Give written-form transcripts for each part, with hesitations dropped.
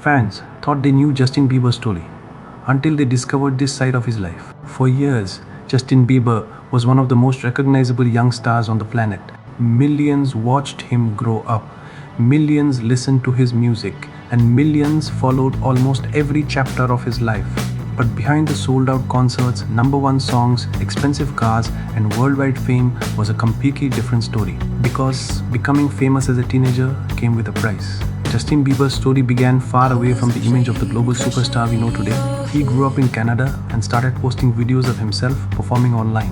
Fans thought they knew Justin Bieber's story until they discovered this side of his life. For years, Justin Bieber was one of the most recognizable young stars on the planet. Millions watched him grow up, millions listened to his music, and millions followed almost every chapter of his life. But behind the sold-out concerts, #1 songs, expensive cars, and worldwide fame was a completely different story. Because becoming famous as a teenager came with a price. Justin Bieber's story began far away from the image of the global superstar we know today. He grew up in Canada and started posting videos of himself performing online.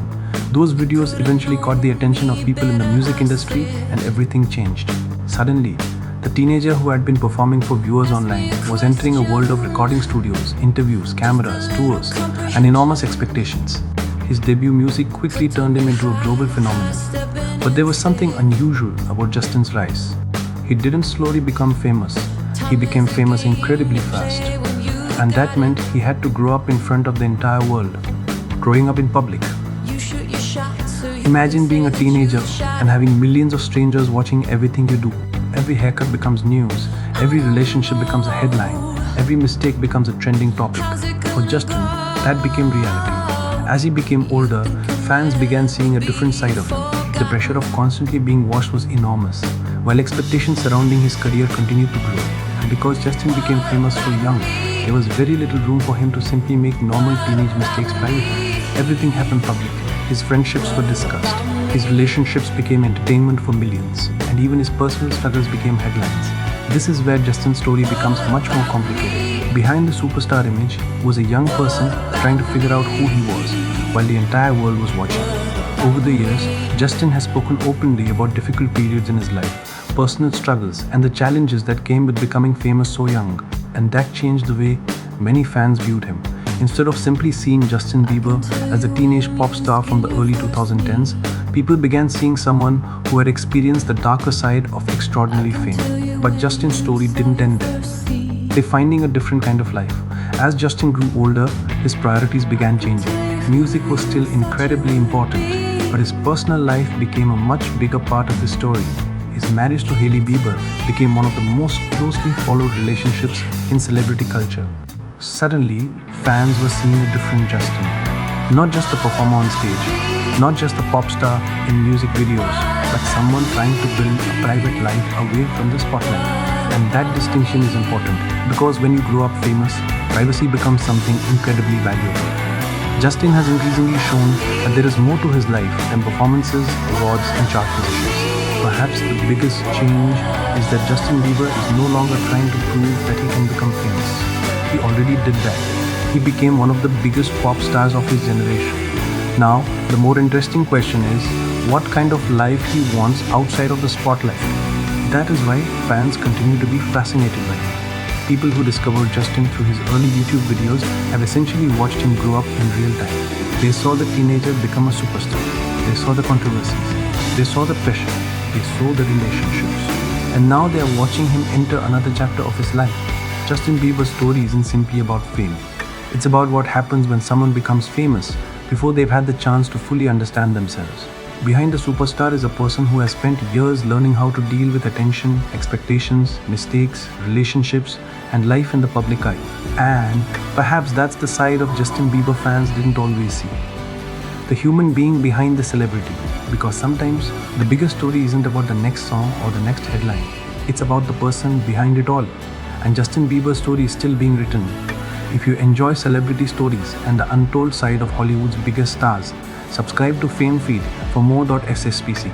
Those videos eventually caught the attention of people in the music industry, and everything changed. Suddenly, the teenager who had been performing for viewers online was entering a world of recording studios, interviews, cameras, tours, and enormous expectations. His debut music quickly turned him into a global phenomenon. But there was something unusual about Justin's rise. He didn't slowly become famous. He became famous incredibly fast. And that meant he had to grow up in front of the entire world, growing up in public. Imagine being a teenager and having millions of strangers watching everything you do. Every haircut becomes news, every relationship becomes a headline, every mistake becomes a trending topic. For Justin, that became reality. As he became older, fans began seeing a different side of him. The pressure of constantly being watched was enormous, while expectations surrounding his career continued to grow. And because Justin became famous so young, there was very little room for him to simply make normal teenage mistakes privately. Everything happened publicly. His friendships were discussed, his relationships became entertainment for millions, and even his personal struggles became headlines. This is where Justin's story becomes much more complicated. Behind the superstar image was a young person trying to figure out who he was, while the entire world was watching. Over the years, Justin has spoken openly about difficult periods in his life, personal struggles, and the challenges that came with becoming famous so young. And that changed the way many fans viewed him. Instead of simply seeing Justin Bieber as a teenage pop star from the early 2010s, people began seeing someone who had experienced the darker side of extraordinary fame. But Justin's story didn't end there. Defining a different kind of life. As Justin grew older, his priorities began changing. Music was still incredibly important, but his personal life became a much bigger part of his story. His marriage to Hailey Bieber became one of the most closely followed relationships in celebrity culture. Suddenly, fans were seeing a different Justin. Not just a performer on stage, not just a pop star in music videos, but someone trying to build a private life away from the spotlight. And that distinction is important, because when you grow up famous, privacy becomes something incredibly valuable. Justin has increasingly shown that there is more to his life than performances, awards, and chart positions. Perhaps the biggest change is that Justin Bieber is no longer trying to prove that he can become famous. He already did that. He became one of the biggest pop stars of his generation. Now, the more interesting question is, what kind of life he wants outside of the spotlight? That is why fans continue to be fascinated by him. People who discovered Justin through his early YouTube videos have essentially watched him grow up in real time. They saw the teenager become a superstar. They saw the controversies. They saw the pressure. They saw the relationships. And now they are watching him enter another chapter of his life. Justin Bieber's story isn't simply about fame. It's about what happens when someone becomes famous before they've had the chance to fully understand themselves. Behind the superstar is a person who has spent years learning how to deal with attention, expectations, mistakes, relationships, and life in the public eye. And perhaps that's the side of Justin Bieber fans didn't always see. The human being behind the celebrity. Because sometimes the biggest story isn't about the next song or the next headline. It's about the person behind it all. And Justin Bieber's story is still being written. If you enjoy celebrity stories and the untold side of Hollywood's biggest stars, subscribe to Fame Feed for more.sspc.